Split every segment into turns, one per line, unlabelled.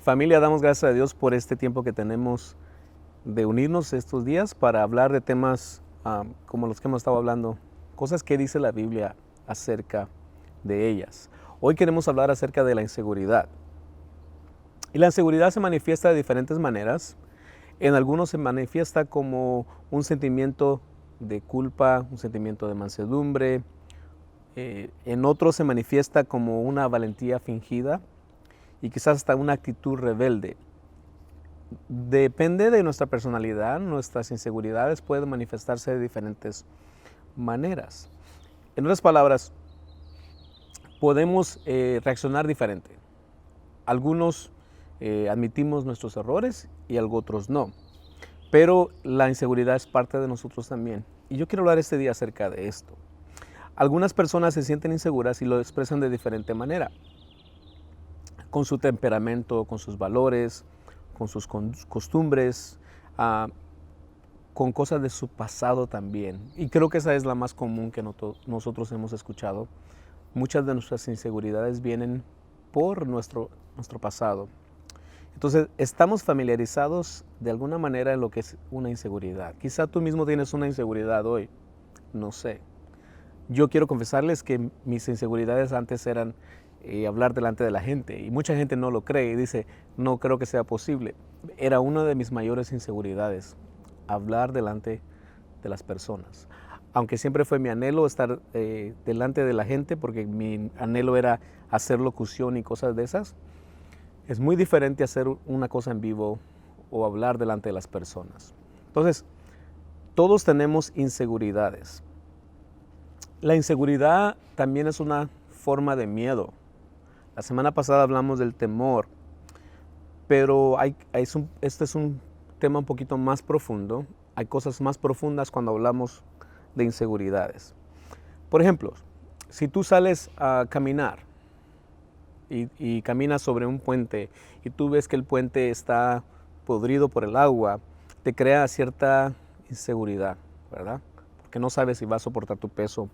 Familia, damos gracias a Dios por este tiempo que tenemos de unirnos estos días para hablar de temas como los que hemos estado hablando, cosas que dice la Biblia acerca de ellas. Hoy queremos hablar acerca de la inseguridad. Y la inseguridad se manifiesta de diferentes maneras. En algunos se manifiesta como un sentimiento de culpa, un sentimiento de mansedumbre. En otros se manifiesta como una valentía fingida y quizás hasta una actitud rebelde. Depende de nuestra personalidad, nuestras inseguridades pueden manifestarse de diferentes maneras. En otras palabras, podemos reaccionar diferente. Algunos admitimos nuestros errores y otros no. Pero la inseguridad es parte de nosotros también. Y yo quiero hablar este día acerca de esto. Algunas personas se sienten inseguras y lo expresan de diferente manera. Con su temperamento, con sus valores, con sus costumbres, con cosas de su pasado también. Y creo que esa es la más común que nosotros hemos escuchado. Muchas de nuestras inseguridades vienen por nuestro pasado. Entonces, estamos familiarizados de alguna manera en lo que es una inseguridad. Quizá tú mismo tienes una inseguridad hoy, no sé. Yo quiero confesarles que mis inseguridades antes eran hablar delante de la gente, y mucha gente no lo cree y dice, no creo que sea posible. Era una de mis mayores inseguridades, hablar delante de las personas. Aunque siempre fue mi anhelo estar delante de la gente, porque mi anhelo era hacer locución y cosas de esas, es muy diferente hacer una cosa en vivo o hablar delante de las personas. Entonces, todos tenemos inseguridades. La inseguridad también es una forma de miedo. La semana pasada hablamos del temor, pero este es un tema un poquito más profundo. Hay cosas más profundas cuando hablamos de inseguridades. Por ejemplo, si tú sales a caminar y caminas sobre un puente y tú ves que el puente está podrido por el agua, te crea cierta inseguridad, ¿verdad? Porque no sabes si va a soportar tu peso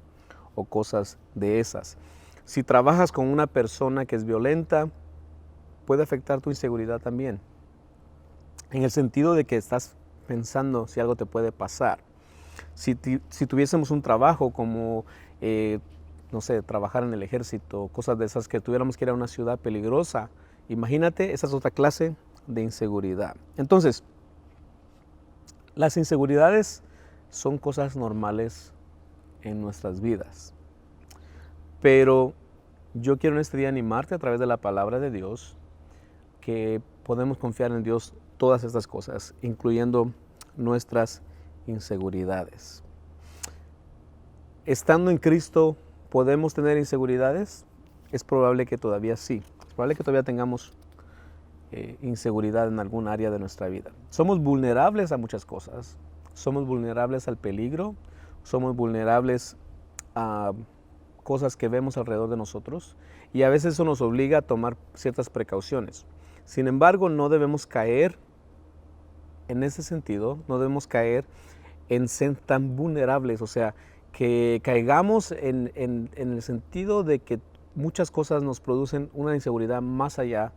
o cosas de esas. Si trabajas con una persona que es violenta, puede afectar tu inseguridad también, en el sentido de que estás pensando si algo te puede pasar. Si tuviésemos un trabajo como, no sé, trabajar en el ejército, cosas de esas, que tuviéramos que ir a una ciudad peligrosa, imagínate, esa es otra clase de inseguridad. Entonces, las inseguridades son cosas normales en nuestras vidas. Pero yo quiero en este día animarte a través de la palabra de Dios que podemos confiar en Dios todas estas cosas, incluyendo nuestras inseguridades. Estando en Cristo, ¿podemos tener inseguridades? Es probable que todavía sí. Es probable que todavía tengamos inseguridad en algún área de nuestra vida. Somos vulnerables a muchas cosas. Somos vulnerables al peligro. Somos vulnerables a cosas que vemos alrededor de nosotros. Y a veces eso nos obliga a tomar ciertas precauciones. Sin embargo, no debemos caer en ese sentido. No debemos caer en ser tan vulnerables. O sea, que caigamos en el sentido de que muchas cosas nos producen una inseguridad más allá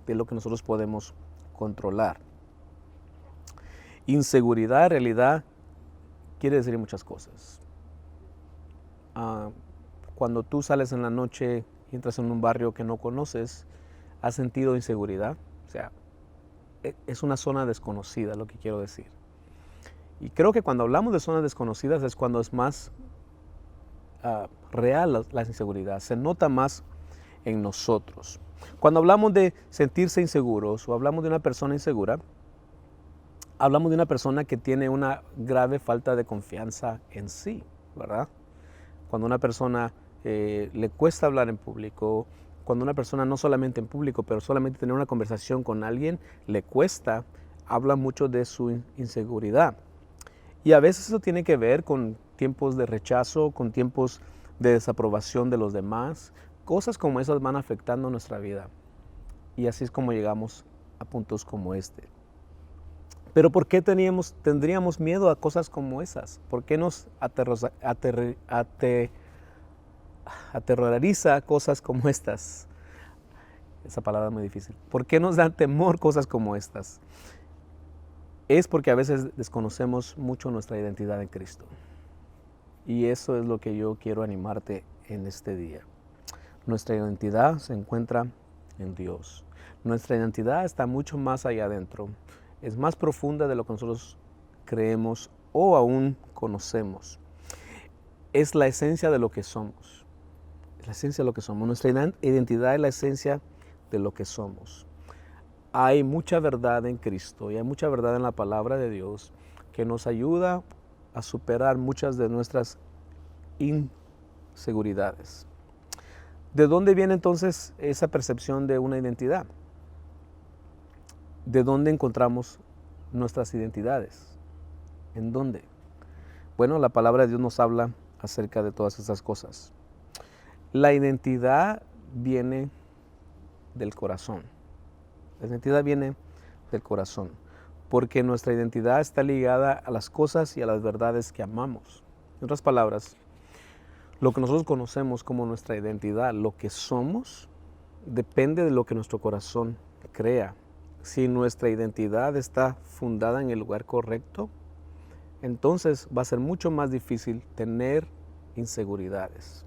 de lo que nosotros podemos controlar. Inseguridad, en realidad, quiere decir muchas cosas. Cuando tú sales en la noche y entras en un barrio que no conoces, ¿has sentido inseguridad? O sea, es una zona desconocida, lo que quiero decir. Y creo que cuando hablamos de zonas desconocidas es cuando es más real la inseguridad, se nota más en nosotros. Cuando hablamos de sentirse inseguros o hablamos de una persona insegura, hablamos de una persona que tiene una grave falta de confianza en sí, ¿verdad? Cuando una persona le cuesta hablar en público, cuando una persona no solamente en público, pero solamente tener una conversación con alguien le cuesta, habla mucho de su inseguridad. Y a veces eso tiene que ver con tiempos de rechazo, con tiempos de desaprobación de los demás. Cosas como esas van afectando nuestra vida. Y así es como llegamos a puntos como este. Pero ¿por qué tendríamos miedo a cosas como esas? ¿Por qué nos aterroriza cosas como estas? Esa palabra es muy difícil. ¿Por qué nos dan temor cosas como estas? Es porque a veces desconocemos mucho nuestra identidad en Cristo. Y eso es lo que yo quiero animarte en este día. Nuestra identidad se encuentra en Dios. Nuestra identidad está mucho más allá adentro. Es más profunda de lo que nosotros creemos o aún conocemos. Es la esencia de lo que somos. Es la esencia de lo que somos. Nuestra identidad es la esencia de lo que somos. Hay mucha verdad en Cristo y hay mucha verdad en la palabra de Dios que nos ayuda a superar muchas de nuestras inseguridades. ¿De dónde viene entonces esa percepción de una identidad? ¿De dónde encontramos nuestras identidades? ¿En dónde? Bueno, la palabra de Dios nos habla acerca de todas esas cosas. La identidad viene del corazón. La identidad viene del corazón, porque nuestra identidad está ligada a las cosas y a las verdades que amamos. En otras palabras, lo que nosotros conocemos como nuestra identidad, lo que somos, depende de lo que nuestro corazón crea. Si nuestra identidad está fundada en el lugar correcto, entonces va a ser mucho más difícil tener inseguridades.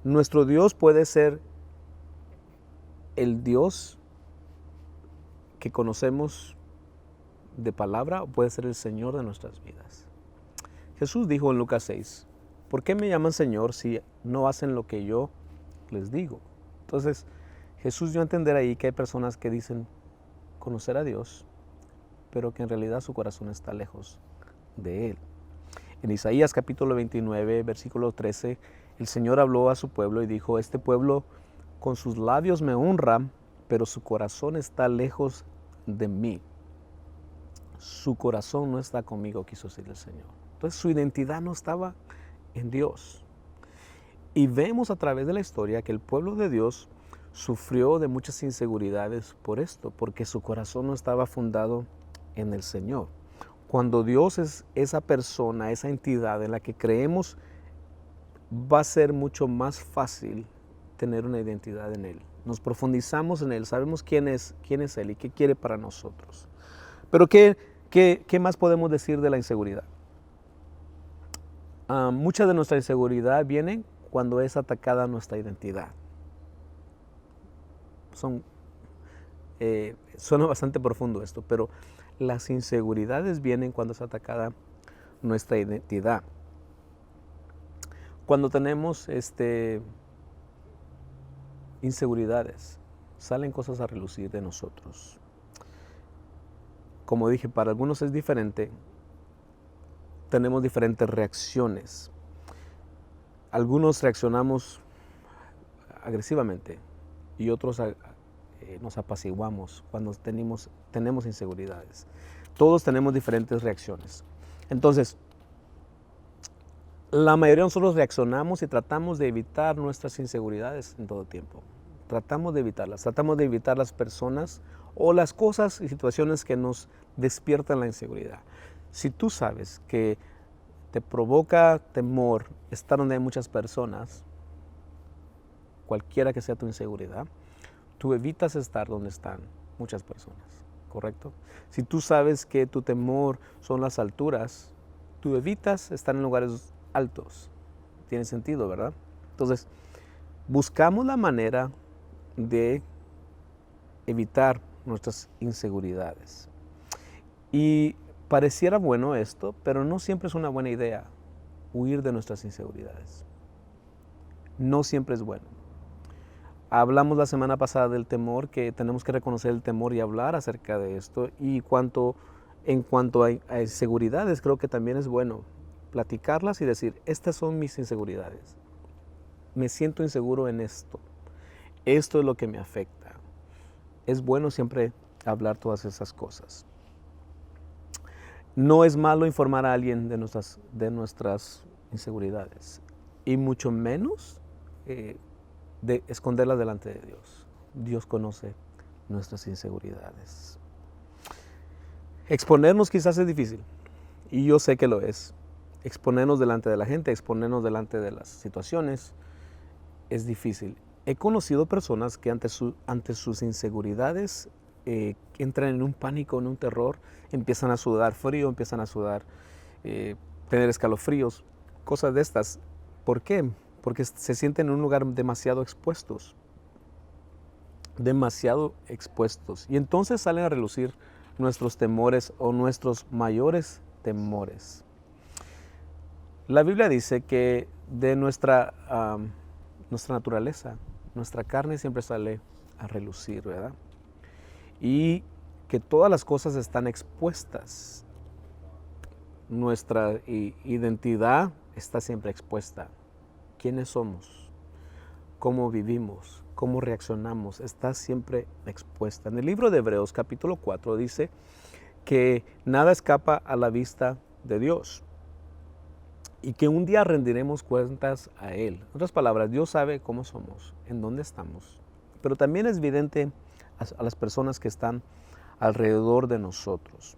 Nuestro Dios puede ser el Dios que conocemos de palabra o puede ser el Señor de nuestras vidas. Jesús dijo en Lucas 6, ¿por qué me llaman Señor si no hacen lo que yo les digo? Entonces, Jesús dio a entender ahí que hay personas que dicen conocer a Dios, pero que en realidad su corazón está lejos de Él. En Isaías capítulo 29, versículo 13, el Señor habló a su pueblo y dijo, este pueblo con sus labios me honra, pero su corazón está lejos de mí. Su corazón no está conmigo, quiso decir el Señor. Entonces su identidad no estaba en Dios. Y vemos a través de la historia que el pueblo de Dios sufrió de muchas inseguridades por esto, porque su corazón no estaba fundado en el Señor. Cuando Dios es esa persona, esa entidad en la que creemos, va a ser mucho más fácil tener una identidad en Él. Nos profundizamos en Él, sabemos quién es Él y qué quiere para nosotros. Pero ¿qué más podemos decir de la inseguridad? Mucha de nuestra inseguridad viene cuando es atacada nuestra identidad. Suena bastante profundo esto, pero las inseguridades vienen cuando es atacada nuestra identidad. Cuando tenemos inseguridades, salen cosas a relucir de nosotros. Como dije, para algunos es diferente. Tenemos diferentes reacciones. Algunos reaccionamos agresivamente y otros nos apaciguamos cuando tenemos inseguridades. Todos tenemos diferentes reacciones. Entonces, la mayoría de nosotros reaccionamos y tratamos de evitar nuestras inseguridades en todo tiempo. Tratamos de evitarlas, tratamos de evitar las personas o las cosas y situaciones que nos despiertan la inseguridad. Si tú sabes que te provoca temor estar donde hay muchas personas, cualquiera que sea tu inseguridad, tú evitas estar donde están muchas personas, ¿correcto? Si tú sabes que tu temor son las alturas, tú evitas estar en lugares altos. Tiene sentido, ¿verdad? Entonces, buscamos la manera de evitar nuestras inseguridades. Y pareciera bueno esto, pero no siempre es una buena idea huir de nuestras inseguridades. No siempre es bueno. Hablamos la semana pasada del temor, que tenemos que reconocer el temor y hablar acerca de esto. Y en cuanto a inseguridades, creo que también es bueno platicarlas y decir, estas son mis inseguridades. Me siento inseguro en esto. Esto es lo que me afecta. Es bueno siempre hablar todas esas cosas. No es malo informar a alguien de nuestras inseguridades y mucho menos de esconderlas delante de Dios. Dios conoce nuestras inseguridades. Exponernos quizás es difícil y yo sé que lo es. Exponernos delante de la gente, exponernos delante de las situaciones es difícil. He conocido personas que ante sus inseguridades entran en un pánico, en un terror, empiezan a sudar frío, empiezan a sudar, tener escalofríos, cosas de estas. ¿Por qué? Porque se sienten en un lugar demasiado expuestos. Demasiado expuestos. Y entonces salen a relucir nuestros temores o nuestros mayores temores. La Biblia dice que de nuestra naturaleza, nuestra carne siempre sale a relucir, ¿verdad? Y que todas las cosas están expuestas. Nuestra identidad está siempre expuesta. ¿Quiénes somos? ¿Cómo vivimos? ¿Cómo reaccionamos? Está siempre expuesta. En el libro de Hebreos capítulo 4 dice que nada escapa a la vista de Dios y que un día rendiremos cuentas a Él. En otras palabras, Dios sabe cómo somos, en dónde estamos, pero también es evidente a las personas que están alrededor de nosotros.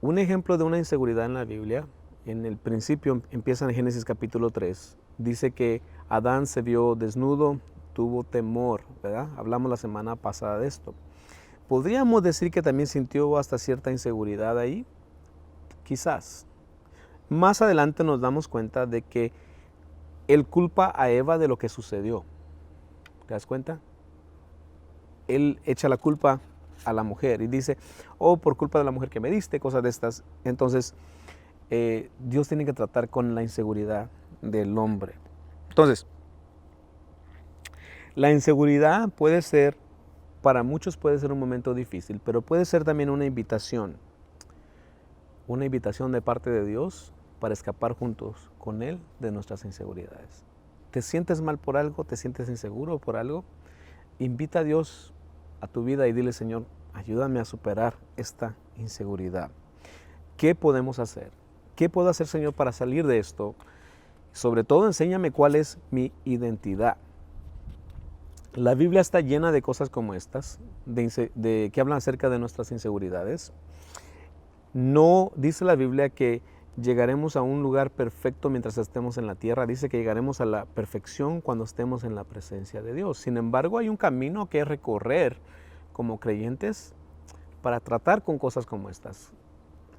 Un ejemplo de una inseguridad en la Biblia, en el principio empieza en Génesis capítulo 3, dice que Adán se vio desnudo, tuvo temor, ¿verdad? Hablamos la semana pasada de esto. ¿Podríamos decir que también sintió hasta cierta inseguridad ahí? Quizás. Más adelante nos damos cuenta de que él culpa a Eva de lo que sucedió. ¿Te das cuenta? Él echa la culpa a la mujer y dice, oh, por culpa de la mujer que me diste, cosas de estas. Entonces, Dios tiene que tratar con la inseguridad del hombre. Entonces, la inseguridad puede ser, para muchos puede ser un momento difícil, pero puede ser también una invitación de parte de Dios para escapar juntos con Él de nuestras inseguridades. ¿Te sientes mal por algo? ¿Te sientes inseguro por algo? Invita a Dios a tu vida y dile, Señor, ayúdame a superar esta inseguridad. ¿Qué podemos hacer? ¿Qué puedo hacer, Señor, para salir de esto? Sobre todo, enséñame cuál es mi identidad. La Biblia está llena de cosas como estas, que hablan acerca de nuestras inseguridades. No dice la Biblia que llegaremos a un lugar perfecto mientras estemos en la tierra. Dice que llegaremos a la perfección cuando estemos en la presencia de Dios. Sin embargo, hay un camino que recorrer como creyentes para tratar con cosas como estas.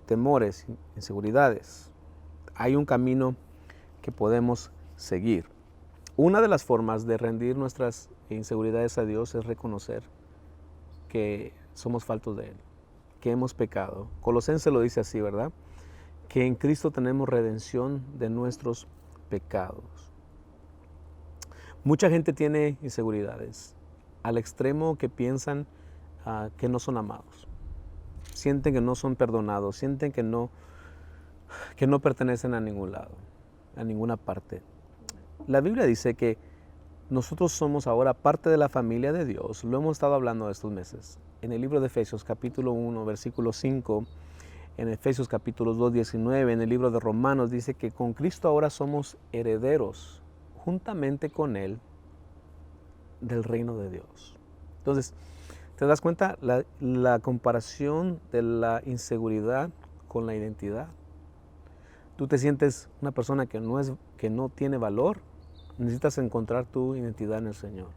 Temores, inseguridades. Hay un camino que podemos seguir. Una de las formas de rendir nuestras inseguridades a Dios es reconocer que somos faltos de Él, que hemos pecado. Colosenses lo dice así, ¿verdad? Que en Cristo tenemos redención de nuestros pecados. Mucha gente tiene inseguridades al extremo que piensan que no son amados. Sienten que no son perdonados, sienten que no pertenecen a ningún lado, a ninguna parte. La Biblia dice que nosotros somos ahora parte de la familia de Dios. Lo hemos estado hablando estos meses. En el libro de Efesios capítulo 1, versículo 5, en Efesios capítulo 2, 19, en el libro de Romanos dice que con Cristo ahora somos herederos, juntamente con Él, del reino de Dios. Entonces, ¿te das cuenta la comparación de la inseguridad con la identidad? Tú te sientes una persona que no tiene valor, necesitas encontrar tu identidad en el Señor.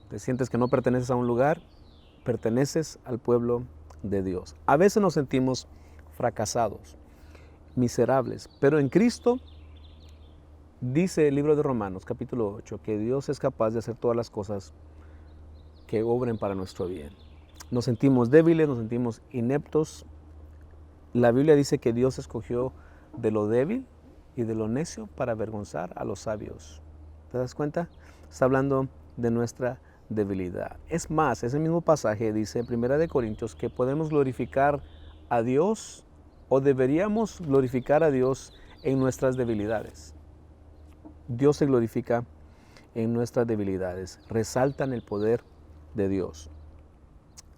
Te sientes que no perteneces a un lugar, perteneces al pueblo de Dios. A veces nos sentimos fracasados, miserables, pero en Cristo dice el libro de Romanos capítulo 8 que Dios es capaz de hacer todas las cosas que obren para nuestro bien. Nos sentimos débiles, nos sentimos ineptos. La Biblia dice que Dios escogió de lo débil y de lo necio para avergonzar a los sabios. ¿Te das cuenta? Está hablando de nuestra debilidad. Es más, ese mismo pasaje dice en 1 Corintios que podemos glorificar a Dios o deberíamos glorificar a Dios en nuestras debilidades. Dios se glorifica en nuestras debilidades, resaltan el poder de Dios.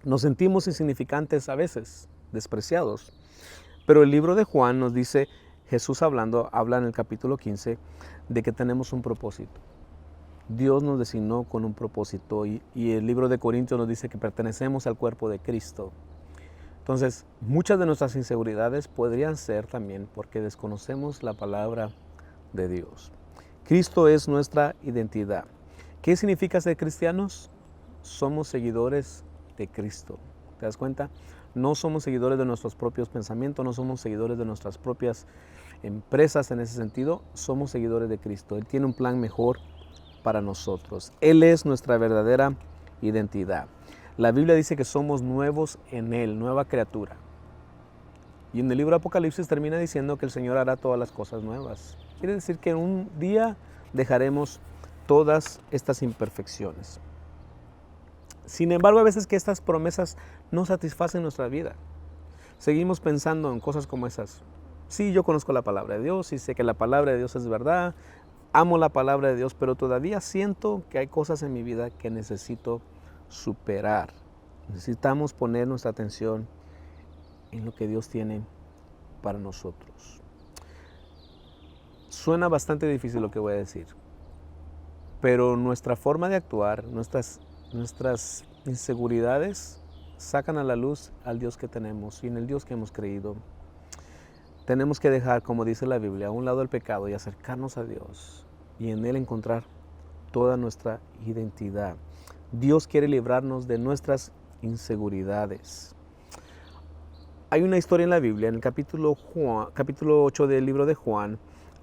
Nos sentimos insignificantes a veces, despreciados, pero el libro de Juan nos dice, Jesús habla en el capítulo 15 de que tenemos un propósito. Dios nos designó con un propósito y el libro de Corintios nos dice que pertenecemos al cuerpo de Cristo. Entonces, muchas de nuestras inseguridades podrían ser también porque desconocemos la palabra de Dios. Cristo es nuestra identidad. ¿Qué significa ser cristianos? Somos seguidores de Cristo. ¿Te das cuenta? No somos seguidores de nuestros propios pensamientos, no somos seguidores de nuestras propias empresas en ese sentido, somos seguidores de Cristo. Él tiene un plan mejor para nosotros. Él es nuestra verdadera identidad. La Biblia dice que somos nuevos en Él, nueva criatura. Y en el libro de Apocalipsis termina diciendo que el Señor hará todas las cosas nuevas. Quiere decir que un día dejaremos todas estas imperfecciones. Sin embargo, a veces que estas promesas no satisfacen nuestra vida. Seguimos pensando en cosas como esas. Sí, yo conozco la palabra de Dios y sé que la palabra de Dios es verdad. Amo la palabra de Dios, pero todavía siento que hay cosas en mi vida que necesito superar. Necesitamos poner nuestra atención en lo que Dios tiene para nosotros. Suena bastante difícil lo que voy a decir, pero nuestra forma de actuar, nuestras inseguridades sacan a la luz al Dios que tenemos y en el Dios que hemos creído. Tenemos que dejar, como dice la Biblia, a un lado el pecado y acercarnos a Dios y en Él encontrar toda nuestra identidad. Dios quiere librarnos de nuestras inseguridades. Hay una historia en la Biblia, en el capítulo 8 del libro de Juan,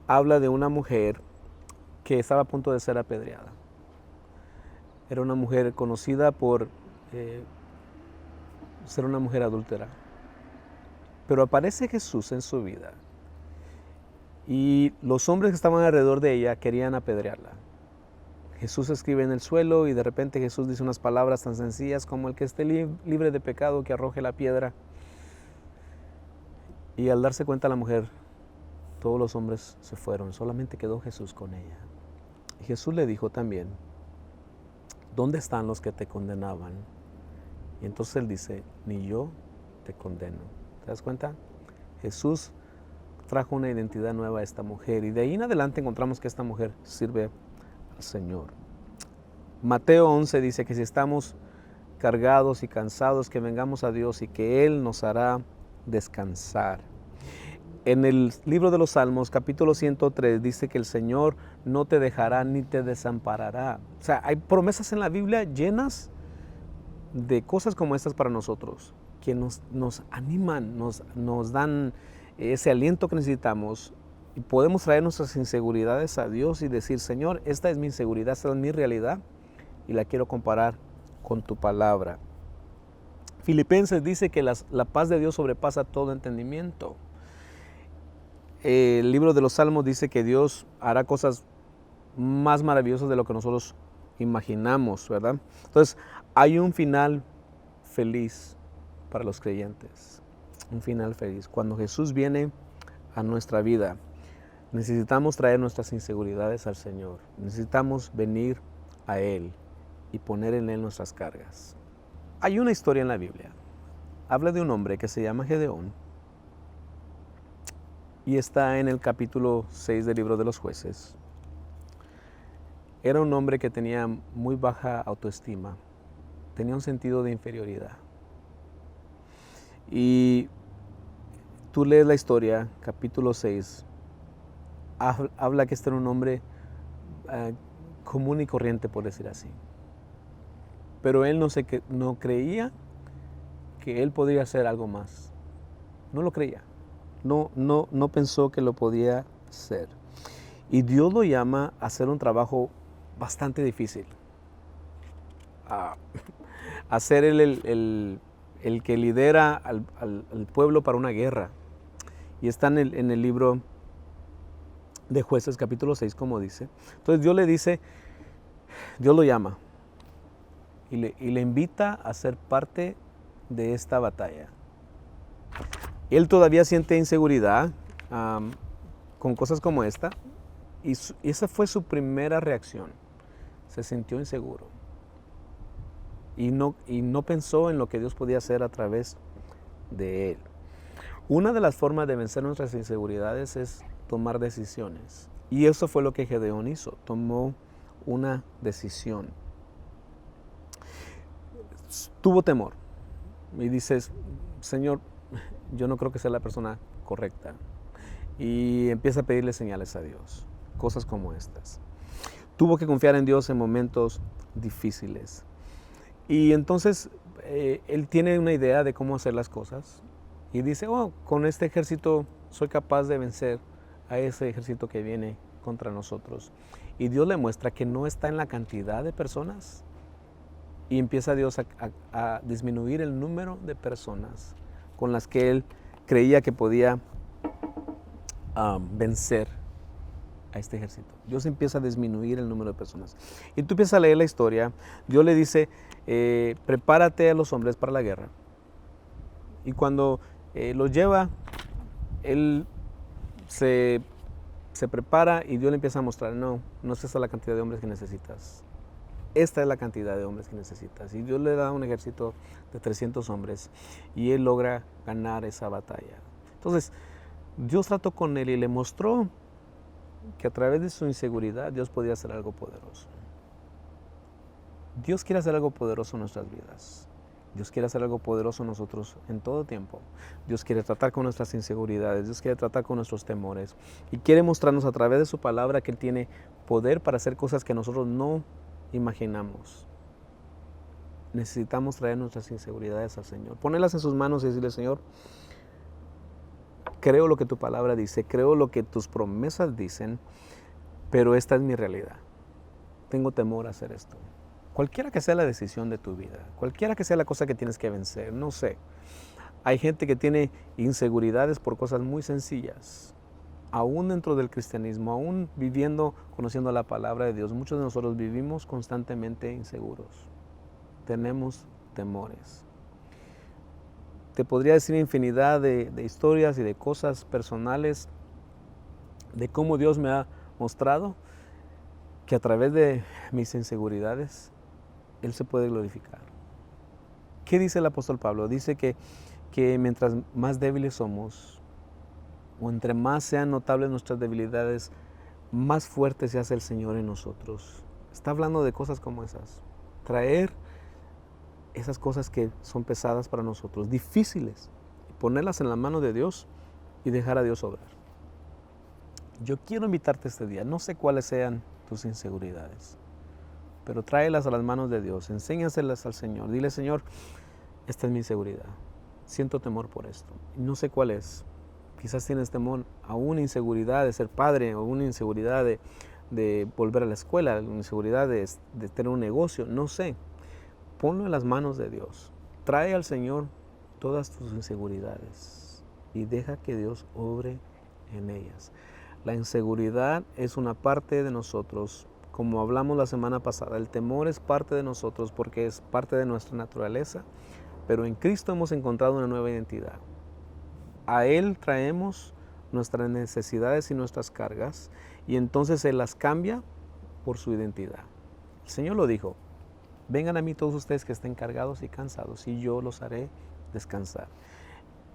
habla de una mujer que estaba a punto de ser apedreada. Era una mujer conocida por ser una mujer adúltera. Pero aparece Jesús en su vida y los hombres que estaban alrededor de ella querían apedrearla. Jesús escribe en el suelo y de repente Jesús dice unas palabras tan sencillas como el que esté libre de pecado que arroje la piedra. Y al darse cuenta la mujer, todos los hombres se fueron, solamente quedó Jesús con ella. Y Jesús le dijo también, ¿dónde están los que te condenaban? Y entonces él dice, ni yo te condeno. ¿Te das cuenta? Jesús trajo una identidad nueva a esta mujer y de ahí en adelante encontramos que esta mujer sirve al Señor. Mateo 11 dice que si estamos cargados y cansados, que vengamos a Dios y que Él nos hará descansar. En el libro de los Salmos, capítulo 103, dice que el Señor no te dejará ni te desamparará. O sea, hay promesas en la Biblia llenas de cosas como estas para nosotros, que nos animan, nos dan ese aliento que necesitamos y podemos traer nuestras inseguridades a Dios y decir, Señor, esta es mi inseguridad, esta es mi realidad y la quiero comparar con tu palabra. Filipenses dice que la paz de Dios sobrepasa todo entendimiento. El libro de los Salmos dice que Dios hará cosas más maravillosas de lo que nosotros imaginamos, ¿verdad? Entonces, hay un final feliz para los creyentes, un final feliz. Cuando Jesús viene a nuestra vida, necesitamos traer nuestras inseguridades al Señor. Necesitamos venir a Él y poner en Él nuestras cargas. Hay una historia en la Biblia. Habla de un hombre que se llama Gedeón y está en el capítulo 6 del libro de los Jueces. Era un hombre que tenía muy baja autoestima, tenía un sentido de inferioridad. Y tú lees la historia, capítulo 6, habla que este era un hombre común y corriente, por decir así. Pero él no creía que él podría hacer algo más. No lo creía. No pensó que lo podía hacer. Y Dios lo llama a hacer un trabajo bastante difícil. A ser el que lidera al pueblo para una guerra. Y está en el libro de Jueces, capítulo 6, como dice. Entonces Dios lo llama y le invita a ser parte de esta batalla. Él todavía siente inseguridad con cosas como esta y esa fue su primera reacción. Se sintió inseguro y no pensó en lo que Dios podía hacer a través de él. Una de las formas de vencer nuestras inseguridades es tomar decisiones. Y eso fue lo que Gedeón hizo, tomó una decisión. Tuvo temor y dices, Señor, yo no creo que sea la persona correcta. Y empieza a pedirle señales a Dios, cosas como estas. tuvo que confiar en Dios en momentos difíciles. Y entonces él tiene una idea de cómo hacer las cosas y dice, oh, con este ejército soy capaz de vencer a ese ejército que viene contra nosotros. Y Dios le muestra que no está en la cantidad de personas y empieza Dios a disminuir el número de personas con las que él creía que podía vencer a este ejército. Dios empieza a disminuir el número de personas. Y tú empiezas a leer la historia. Dios le dice, prepárate a los hombres para la guerra. Y cuando los lleva, él se prepara y Dios le empieza a mostrar, no es esa la cantidad de hombres que necesitas. Esta es la cantidad de hombres que necesitas. Y Dios le da un ejército de 300 hombres y él logra ganar esa batalla. Entonces, Dios trató con él y le mostró que a través de su inseguridad Dios podía hacer algo poderoso. Dios quiere hacer algo poderoso en nuestras vidas. Dios quiere hacer algo poderoso en nosotros en todo tiempo. Dios quiere tratar con nuestras inseguridades. Dios quiere tratar con nuestros temores. Y quiere mostrarnos a través de su palabra que Él tiene poder para hacer cosas que nosotros no imaginamos. Necesitamos traer nuestras inseguridades al Señor. Ponerlas en sus manos y decirle, Señor, creo lo que tu palabra dice, creo lo que tus promesas dicen, pero esta es mi realidad. Tengo temor a hacer esto. Cualquiera que sea la decisión de tu vida, cualquiera que sea la cosa que tienes que vencer, no sé. Hay gente que tiene inseguridades por cosas muy sencillas. Aún dentro del cristianismo, aún viviendo, conociendo la palabra de Dios, muchos de nosotros vivimos constantemente inseguros. Tenemos temores. Te podría decir infinidad de historias y de cosas personales de cómo Dios me ha mostrado que a través de mis inseguridades Él se puede glorificar. ¿Qué dice el apóstol Pablo? Dice que mientras más débiles somos, o entre más sean notables nuestras debilidades, más fuerte se hace el Señor en nosotros. Está hablando de cosas como esas. Traer esas cosas que son pesadas para nosotros, difíciles, ponerlas en la mano de Dios y dejar a Dios obrar. Yo quiero invitarte este día, no sé cuáles sean tus inseguridades, pero tráelas a las manos de Dios, enséñaselas al Señor. Dile, Señor, esta es mi inseguridad, siento temor por esto, no sé cuál es. Quizás tienes temor a una inseguridad de ser padre, o una inseguridad de volver a la escuela, una inseguridad de tener un negocio, no sé. Ponlo en las manos de Dios. Trae al Señor todas tus inseguridades y deja que Dios obre en ellas. La inseguridad es una parte de nosotros. Como hablamos la semana pasada, el temor es parte de nosotros porque es parte de nuestra naturaleza, pero en Cristo hemos encontrado una nueva identidad. A Él traemos nuestras necesidades y nuestras cargas y entonces Él las cambia por su identidad. El Señor lo dijo. Vengan a mí todos ustedes que estén cargados y cansados y yo los haré descansar.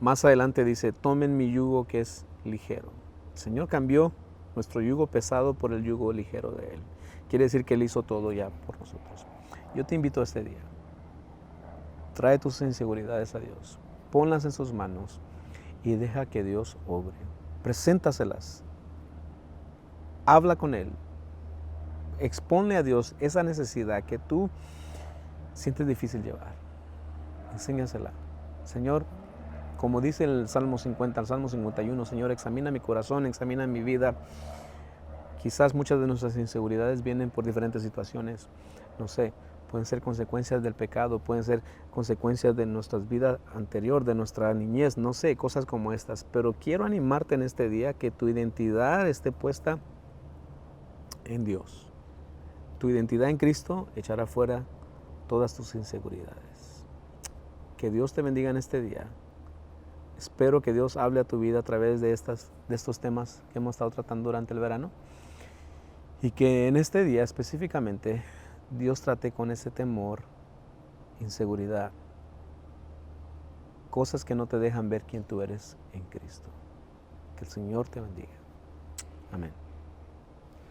Más adelante dice, tomen mi yugo que es ligero. El Señor cambió nuestro yugo pesado por el yugo ligero de Él. Quiere decir que Él hizo todo ya por nosotros. Yo te invito a este día. Trae tus inseguridades a Dios. Ponlas en sus manos y deja que Dios obre. Preséntaselas. Habla con Él. Exponle a Dios esa necesidad que tú sientes difícil llevar. Enséñasela. Señor, como dice el Salmo 50, el Salmo 51, Señor, examina mi corazón, examina mi vida. Quizás muchas de nuestras inseguridades vienen por diferentes situaciones. No sé, pueden ser consecuencias del pecado, pueden ser consecuencias de nuestras vidas anterior, de nuestra niñez, no sé, cosas como estas. Pero quiero animarte en este día que tu identidad esté puesta en Dios. Tu identidad en Cristo echará fuera todas tus inseguridades. Que Dios te bendiga en este día. Espero que Dios hable a tu vida a través de estos temas que hemos estado tratando durante el verano. Y que en este día específicamente Dios trate con ese temor, inseguridad, cosas que no te dejan ver quién tú eres en Cristo. Que el Señor te bendiga. Amén.